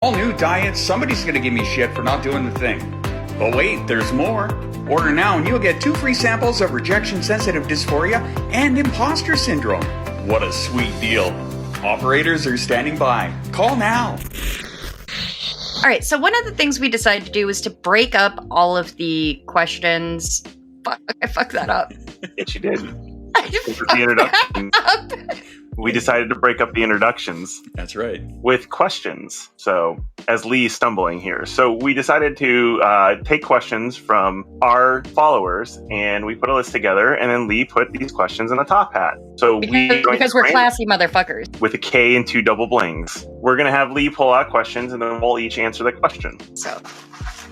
All new diet, somebody's gonna give me shit for not doing the thing. But wait, there's more. Order now and you'll get 2 free samples of rejection-sensitive dysphoria and imposter syndrome. What a sweet deal. Operators are standing by. Call now. All right, so one of the things we decided to do was to break up all of the questions. Fuck, I fucked that up. Yes, you did. The introductions. We decided to break up the introductions. That's right. With questions. So, as Lee's stumbling here. So, we decided to take questions from our followers, and we put a list together, and then Lee put these questions in a top hat. So, because we're classy motherfuckers. With a K and 2 double blings. We're going to have Lee pull out questions, and then we'll each answer the question. So,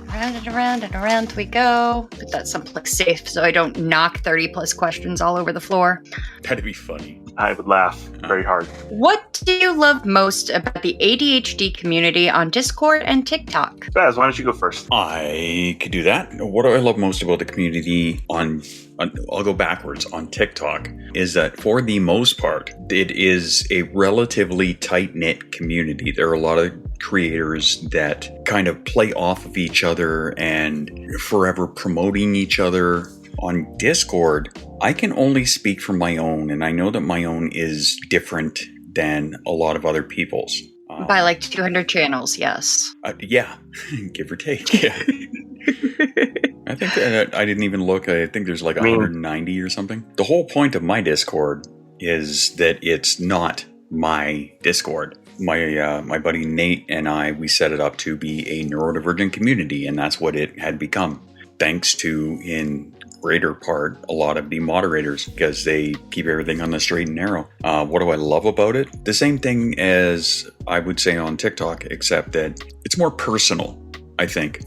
round and around we go. Put that someplace safe so I don't knock 30 plus questions all over the floor. That'd be funny. I would laugh very hard. What do you love most about the ADHD community on Discord and TikTok? Spaz, why don't you go first? I could do that. What do I love most about the community on I'll go backwards, on TikTok, is that for the most part, it is a relatively tight-knit community. There are a lot of creators that kind of play off of each other and forever promoting each other. On Discord, I can only speak from my own, and I know that my own is different than a lot of other people's. By like 200 channels, yes. Yeah, give or take. Yeah. I think that I didn't even look. I think there's like 190 or something. The whole point of my Discord is that it's not my Discord. My buddy Nate and I, we set it up to be a neurodivergent community, and that's what it had become. Thanks to, in greater part, a lot of the moderators, because they keep everything on the straight and narrow. What do I love about it? The same thing as I would say on TikTok, except that it's more personal, I think.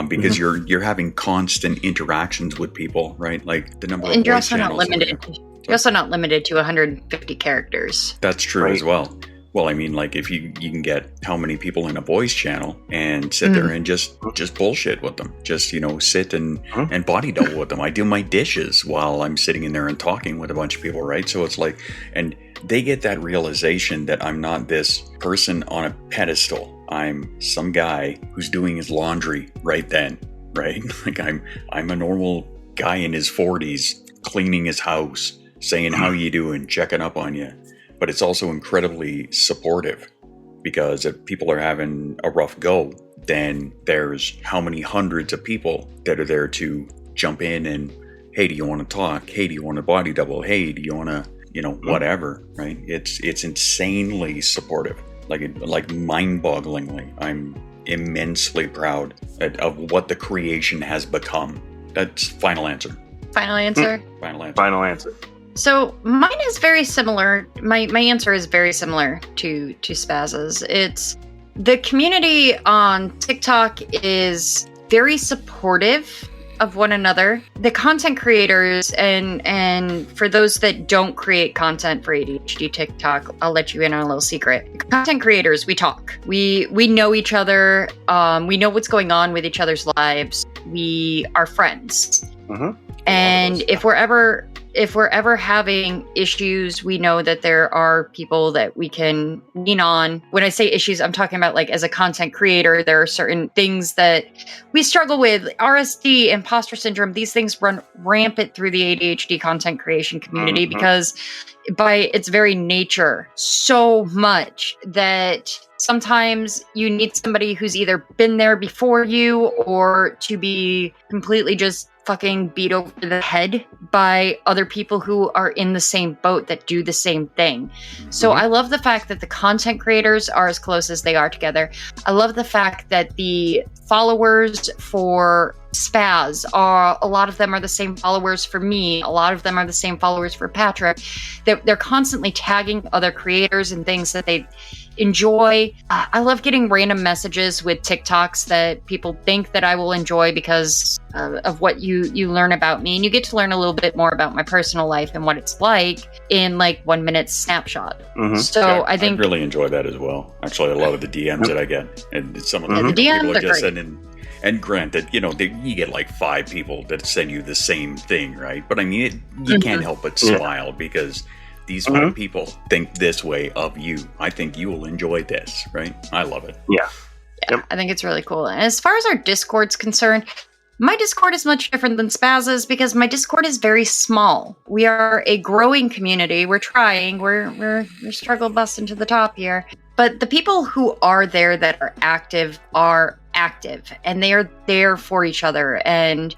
Because you're having constant interactions with people, right? Like the number of voice channels. You're also not limited to 150 characters. That's true as well. Well, I mean, like if you can get how many people in a voice channel and sit there and just bullshit with them, just sit and body double with them. I do my dishes while I'm sitting in there and talking with a bunch of people, right? So it's like, and they get that realization that I'm not this person on a pedestal. I'm some guy who's doing his laundry right then, right? Like I'm a normal guy in his 40s cleaning his house, saying how you doing, checking up on you. But it's also incredibly supportive, because if people are having a rough go, then there's how many hundreds of people that are there to jump in and, hey, do you want to talk? Hey, do you want to body double? Hey, do you want to, whatever, right? It's insanely supportive. Like mind-bogglingly. I'm immensely proud of what the creation has become. That's final answer. Final answer? Final answer. So mine is very similar. My answer is very similar to Spaz's. It's the community on TikTok is very supportive of one another. The content creators and for those that don't create content for ADHD TikTok, I'll let you in on a little secret. The content creators, we talk. We know each other. We know what's going on with each other's lives. We are friends. And if we're ever having issues, we know that there are people that we can lean on. When I say issues, I'm talking about like as a content creator, there are certain things that we struggle with. RSD, imposter syndrome, these things run rampant through the ADHD content creation community because by its very nature, so much that sometimes you need somebody who's either been there before you or to be completely just fucking beat over the head by other people who are in the same boat that do the same thing. So I love the fact that the content creators are as close as they are together. I love the fact that the followers for Spaz are, a lot of them are the same followers for me. A lot of them are the same followers for Patrick. They're constantly tagging other creators and things that they enjoy. I love getting random messages with TikToks that people think that I will enjoy because of what you learn about me, and you get to learn a little bit more about my personal life and what it's like in like 1 minute snapshot. So yeah, I think I really enjoy that as well. Actually, a lot of the DMs that I get, and some of the DMs people are just great. sending. And granted, you get like 5 people that send you the same thing, right? But I mean, you can't help but smile because these five people think this way of you. I think you will enjoy this, right? I love it. Yeah. Yeah, I think it's really cool. And as far as our Discord's concerned, my Discord is much different than Spaz's because my Discord is very small. We are a growing community. We're trying. We're struggle busting to the top here. But the people who are there that are active, and they are there for each other. And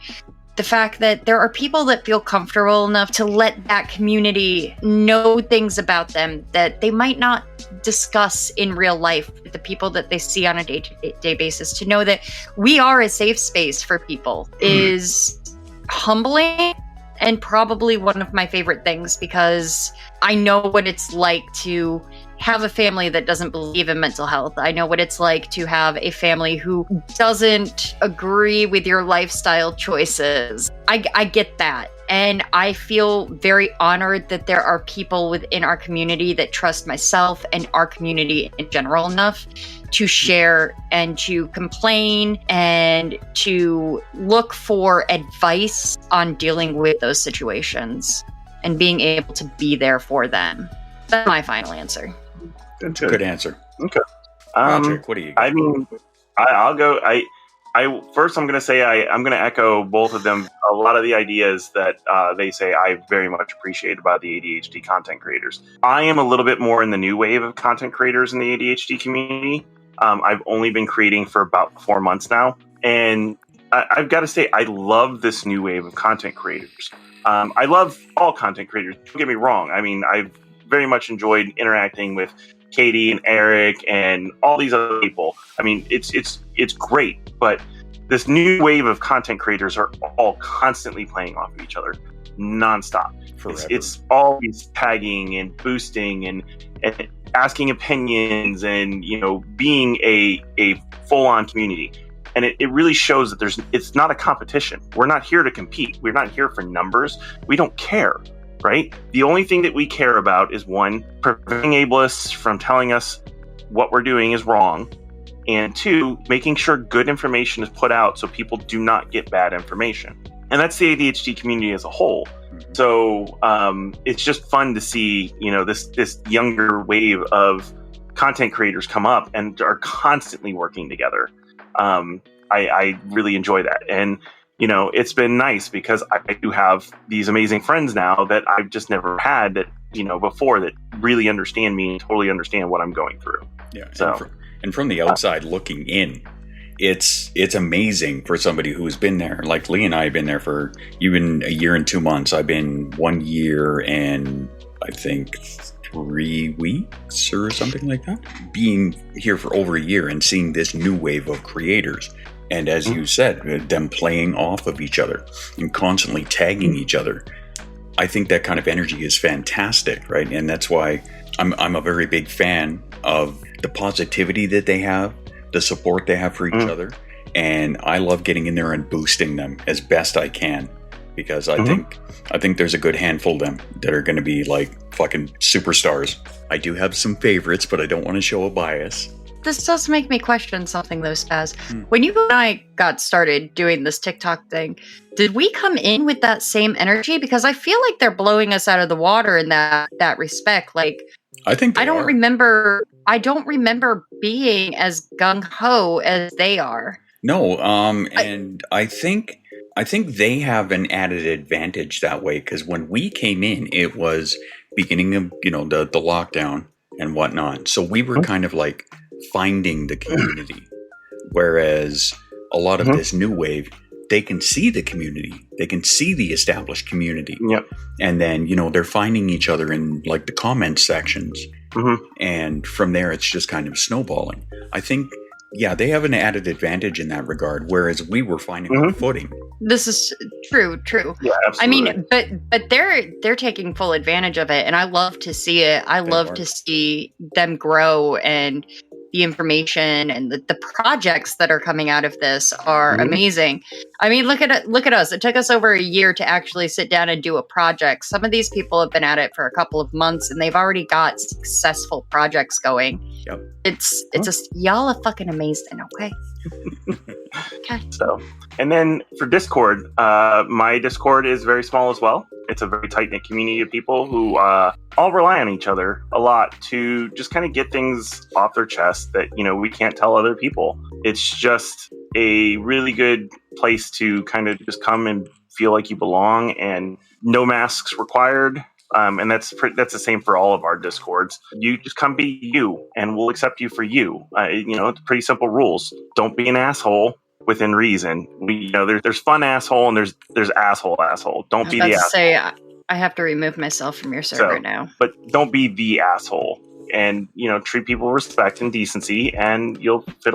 the fact that there are people that feel comfortable enough to let that community know things about them that they might not discuss in real life with the people that they see on a day-to-day basis, to know that we are a safe space for people is humbling and probably one of my favorite things, because I know what it's like to have a family that doesn't believe in mental health. I know what it's like to have a family who doesn't agree with your lifestyle choices. I get that. And I feel very honored that there are people within our community that trust myself and our community in general enough to share and to complain and to look for advice on dealing with those situations and being able to be there for them. That's my final answer. Good answer. Okay. Patrick, what do you got? I mean, I'll go. First, I'm going to say I'm going to echo both of them. A lot of the ideas that they say I very much appreciate about the ADHD content creators. I am a little bit more in the new wave of content creators in the ADHD community. I've only been creating for about 4 months now. And I've got to say, I love this new wave of content creators. I love all content creators. Don't get me wrong. I mean, I've very much enjoyed interacting with Katie and Eric and all these other people. I mean, it's great, but this new wave of content creators are all constantly playing off of each other nonstop. It's always tagging and boosting and asking opinions and, being a full-on community. And it really shows that it's not a competition. We're not here to compete. We're not here for numbers. We don't care. Right? The only thing that we care about is, one, preventing ableists from telling us what we're doing is wrong, and two, making sure good information is put out so people do not get bad information. And that's the ADHD community as a whole. So it's just fun to see, this younger wave of content creators come up and are constantly working together. I really enjoy that. And it's been nice because I do have these amazing friends now that I've just never had that, before, that really understand me and totally understand what I'm going through. Yeah. So, and from the outside looking in, it's amazing for somebody who's been there. Like Lee and I have been there for even a year and 2 months. I've been 1 year and I think 3 weeks or something like that. Being here for over a year and seeing this new wave of creators. And as you said, them playing off of each other and constantly tagging each other. I think that kind of energy is fantastic, right? And that's why I'm a very big fan of the positivity that they have, the support they have for each other. And I love getting in there and boosting them as best I can, because I think there's a good handful of them that are going to be like fucking superstars. I do have some favorites, but I don't want to show a bias. This does make me question something, though, Spaz. When you and I got started doing this TikTok thing, did we come in with that same energy? Because I feel like they're blowing us out of the water in that respect. Like, I think I don't remember being as gung ho as they are. No, and I think they have an added advantage that way, because when we came in, it was beginning of the lockdown and whatnot. So we were kind of like finding the community, whereas a lot of this new wave, they can see the community, they can see the established community, and then they're finding each other in like the comment sections, and from there it's just kind of snowballing. I think they have an added advantage in that regard, whereas we were finding our footing. This is true. Yeah, absolutely. I mean, but they're taking full advantage of it, and I love to see it. I love to see them grow, and the information and the projects that are coming out of this are amazing. I mean, look at us. It took us over a year to actually sit down and do a project. Some of these people have been at it for a couple of months, and they've already got successful projects going. Yep. It's just, y'all are fucking amazing. Okay. So, and then for Discord, my Discord is very small as well. It's a very tight-knit community of people who all rely on each other a lot to just kind of get things off their chest that, we can't tell other people. It's just a really good place to kind of just come and feel like you belong, and no masks required. And that's the same for all of our Discords. You just come be you, and we'll accept you for you. It's pretty simple rules. Don't be an asshole within reason. There's fun asshole and there's asshole. Don't be the asshole. Say, I have to remove myself from your server now. But don't be the asshole. And treat people with respect and decency, and you'll fit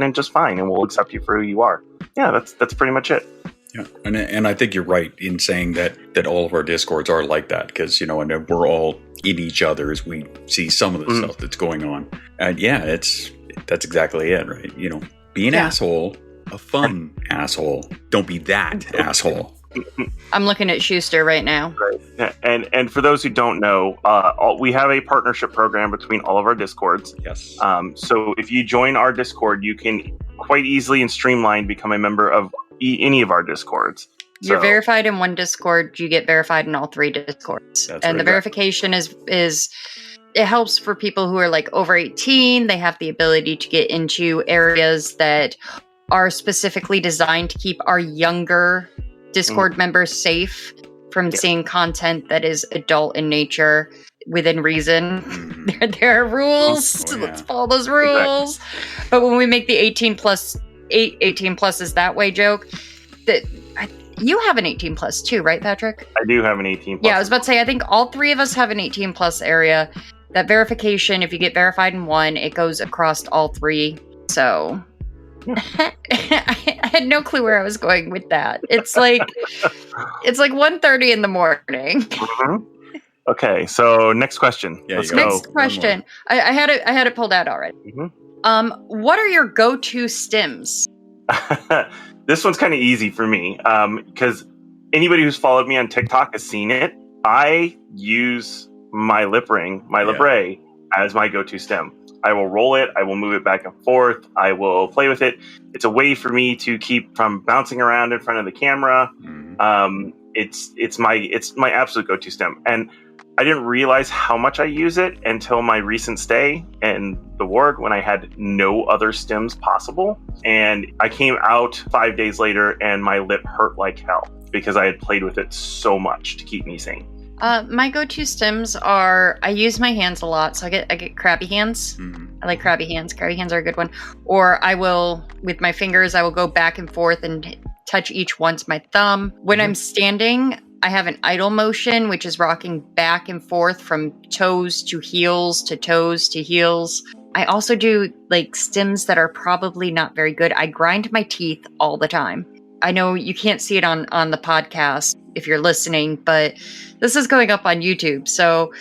in just fine, and we'll accept you for who you are. Yeah, that's pretty much it. Yeah, and I think you're right in saying that all of our Discords are like that, because and we're all in each other as we see some of the stuff that's going on. And that's exactly it, right? Be an asshole, a fun asshole. Don't be that asshole. I'm looking at Schuster right now. Right. And for those who don't know, we have a partnership program between all of our Discords. Yes. So if you join our Discord, you can quite easily and streamlined become a member of any of our Discords. You're verified in one Discord, you get verified in all 3 Discords. And the verification is it helps for people who are like over 18. They have the ability to get into areas that are specifically designed to keep our younger Discord members safe from seeing content that is adult in nature within reason. There are rules. So let's follow those rules. Exactly. But when we make the 18 plus is that way joke, that you have an 18 plus too, right, Patrick? I do have an 18 plus. Yeah, I was about to say, I think all 3 of us have an 18 plus area. That verification, if you get verified in one, it goes across all 3. So I had no clue where I was going with that. It's like 1:30 in the morning. Mm-hmm. Okay, so next question. Yeah, Let's go. go. Next question. I had it pulled out already. Mm-hmm. What are your go-to stims? This one's kind of easy for me because anybody who's followed me on TikTok has seen it. I use my lip ring, lip ray, as my go-to stem. I will roll it. I will move it back and forth. I will play with it. It's a way for me to keep from bouncing around in front of the camera. It's my absolute go-to stem, and I didn't realize how much I use it until my recent stay in the ward when I had no other stems possible. And I came out 5 days later and my lip hurt like hell because I had played with it so much to keep me sane. My go-to stems are, I use my hands a lot, so I get crabby hands. I like crabby hands. Crabby hands are a good one. Or I will, with my fingers, I will go back and forth and touch each one's my thumb. When I'm standing, I have an idle motion, which is rocking back and forth from toes to heels to toes to heels. I also do like stems that are probably not very good. I grind my teeth all the time. I know you can't see it on the podcast if you're listening, but this is going up on YouTube, so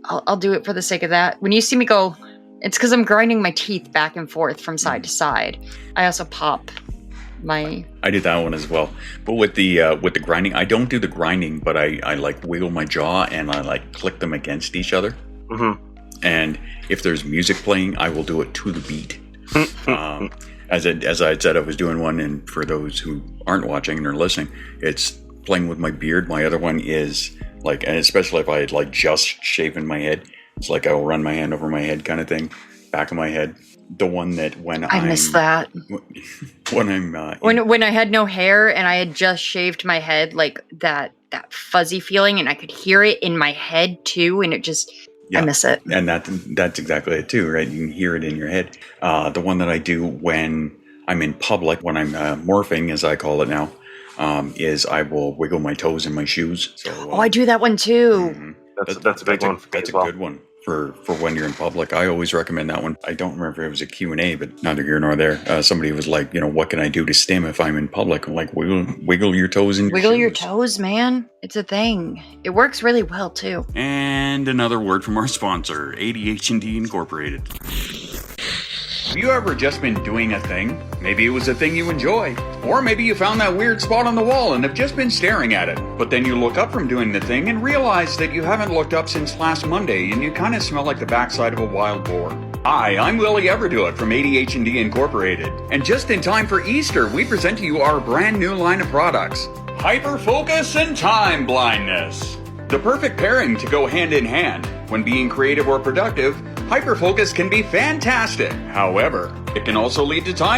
I'll do it for the sake of that. When you see me go, it's because I'm grinding my teeth back and forth from side to side. I also pop my... I did that one as well. But with the grinding, I don't do the grinding, but I like wiggle my jaw and I like click them against each other. And if there's music playing, I will do it to the beat. As I had said, I was doing one, and for those who aren't watching and are listening, it's playing with my beard. My other one is like, and especially if I had like just shaven my head, it's like I will run my hand over my head kind of thing, back of my head. The one that when I miss that. When I'm when I had no hair and I had just shaved my head, like that fuzzy feeling, and I could hear it in my head too, and it just. Yeah, I miss it. And that's exactly it too, right? You can hear it in your head. The one that I do when I'm in public, when I'm morphing, as I call it now, is I will wiggle my toes in my shoes. So, I do that one too. That's a big one for me as well. That's a good one for when you're in public. I always recommend that one. I don't remember if it was a Q&A, but neither here nor there. Somebody was like, what can I do to stim if I'm in public? I'm like, wiggle your toes in your shoes. Wiggle your toes, man. It's a thing. It works really well, too. And another word from our sponsor, ADHD Incorporated. Have you ever just been doing a thing? Maybe it was a thing you enjoy. Or maybe you found that weird spot on the wall and have just been staring at it. But then you look up from doing the thing and realize that you haven't looked up since last Monday and you kind of smell like the backside of a wild boar. Hi, I'm Willie Everdoit from ADHD Incorporated, and just in time for Easter, we present to you our brand new line of products, Hyperfocus and Time Blindness. The perfect pairing to go hand in hand. When being creative or productive, hyperfocus can be fantastic. However, it can also lead to time